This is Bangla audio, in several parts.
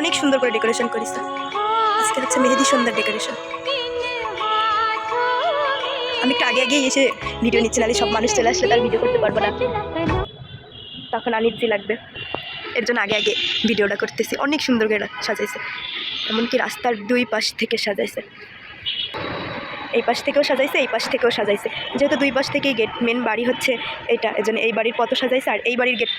অনেক সুন্দর করে ডেকোরেশন করেছে। আজকে হচ্ছে মেহেদি সন্ধ্যার ডেকোরেশন। আমি একটু আগে আগে এসে ভিডিও নিচ্ছি, নাহলে সব মানুষ চলে আসলে তার ভিডিও করতে পারবো না, তখন আনিজি লাগবে। এর জন্য আগে আগে ভিডিওটা করতেছি। অনেক সুন্দর করে সাজাইছে, এমনকি রাস্তার দুই পাশ থেকে সাজাইছে। এই পাশ থেকেও সাজাইছে, এই পাশ থেকেও সাজাইছে। যেহেতু দুই পাশ থেকেই গেট, মেন বাড়ি হচ্ছে এইটা, এই জন্য এই বাড়ির পথ সাজাইছে আর এই বাড়ির গেট।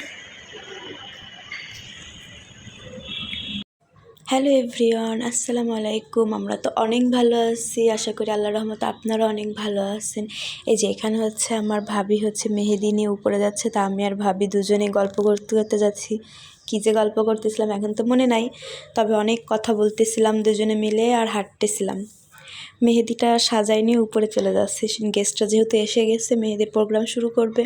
হ্যালো এভরিওয়ান, আসসালামু আলাইকুম। আমরা তো অনেক ভালো আছি, আশা করি আল্লাহর রহমতে আপনারা অনেক ভালো আছেন। এই যে এখানে হচ্ছে আমার ভাবি হচ্ছে মেহেদি নিয়ে উপরে যাচ্ছে, তা আমি আর ভাবি দুজনেই গল্প করতে করতে যাচ্ছি। কী যে গল্প করতেছিলাম এখন তো মনে নাই, তবে অনেক কথা বলতেছিলাম দুজনে মিলে আর হাঁটতেছিলাম। মেহেদিটা সাজাই নিয়ে উপরে চলে যাচ্ছে, গেস্টরা যেহেতু এসে গেছে, মেহেদির প্রোগ্রাম শুরু করবে,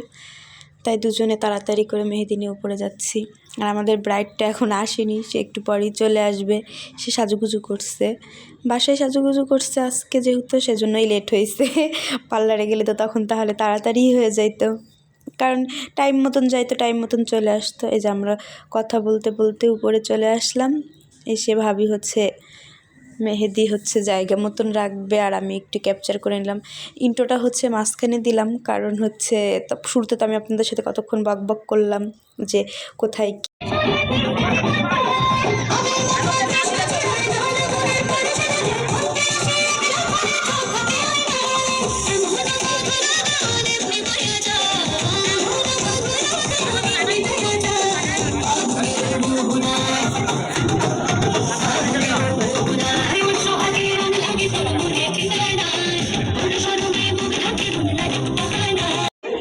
তাই দুজনে তাড়াতাড়ি করে মেহেদি নিয়ে উপরে যাচ্ছি। আর আমাদের ব্রাইডটা এখন আসেনি, সে একটু পরেই চলে আসবে। সে সাজুগুজু করছে, বাসায় সাজুগুজু করছে আজকে যেহেতু, সেজন্যই লেট হয়েছে। পার্লারে গেলে তো তখন তাহলে তাড়াতাড়ি হয়ে যাইতো, কারণ টাইম মতন যাইতো, টাইম মতন চলে আসতো। এই যে আমরা কথা বলতে বলতে উপরে চলে আসলাম। এসে ভাবি হচ্ছে মেহেদি হচ্ছে জায়গা মতন রাখবে, আর আমি একটু ক্যাপচার করে নিলাম। ইন্ট্রোটা হচ্ছে মাঝখানে দিলাম, কারণ হচ্ছে শুরুতে তো আমি আপনাদের সাথে কতক্ষণ বক বক করলাম যে কোথায়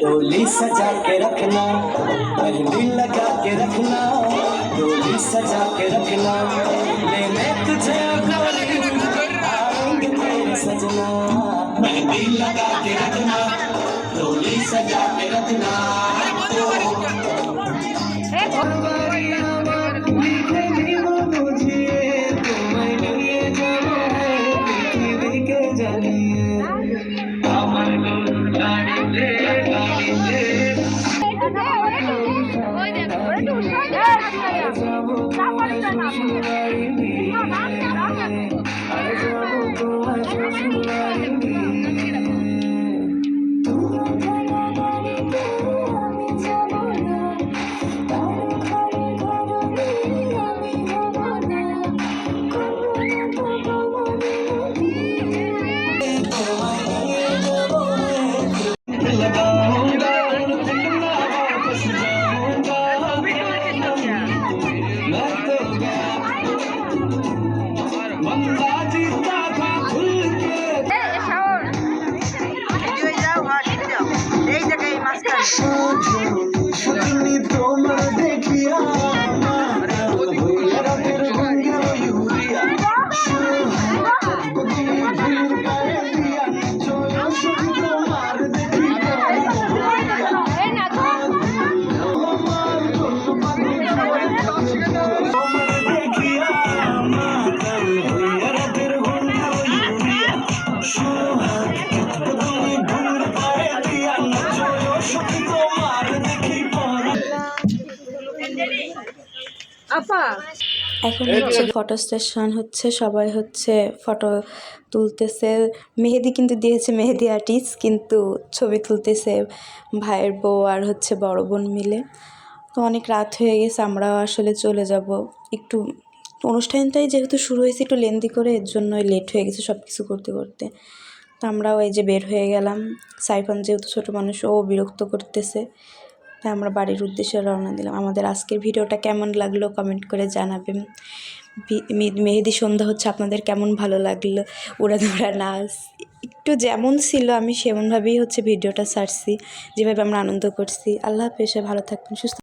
डोली सजा के रखना, मेहंदी लगा के रखना, डोली सजा के रखना, लेने तुझे आएंगे मेरे सजना। मेहंदी लगा के रखना, डोली सजा के रखना। এখন হচ্ছে ফটো সেশন হচ্ছে, সবাই হচ্ছে ফটো তুলতেছে। মেহেদি কিন্তু দিয়েছে মেহেদি আর্টিস্ট, কিন্তু ছবি তুলতেছে ভাইয়ের বউ আর হচ্ছে বড় বোন মিলে। তো অনেক রাত হয়ে গেছে, আমরাও আসলে চলে যাব। একটু অনুষ্ঠানটাই যেহেতু শুরু হয়েছে একটু লেন্দি করে, এর জন্যই লেট হয়ে গেছে সব কিছু করতে করতে। তো আমরাও এই যে বের হয়ে গেলাম। সাইফান যেহেতু ছোটো মানুষ, ও বিরক্ত করতেছে, তাই আমরা বাড়ির উদ্দেশ্যে রওনা দিলাম। আমাদের আজকের ভিডিওটা কেমন লাগলো কমেন্ট করে জানাবেন। মেহেদি সন্ধ্যা হচ্ছে আপনাদের কেমন ভালো লাগলো, উড়াধুরা নাচ একটু যেমন ছিল আমি সেমনভাবেই হচ্ছে ভিডিওটা ছাড়ছি, যেভাবে আমরা আনন্দ করছি। আল্লাহ হাফেজ, ভালো থাকবেন, সুস্থ।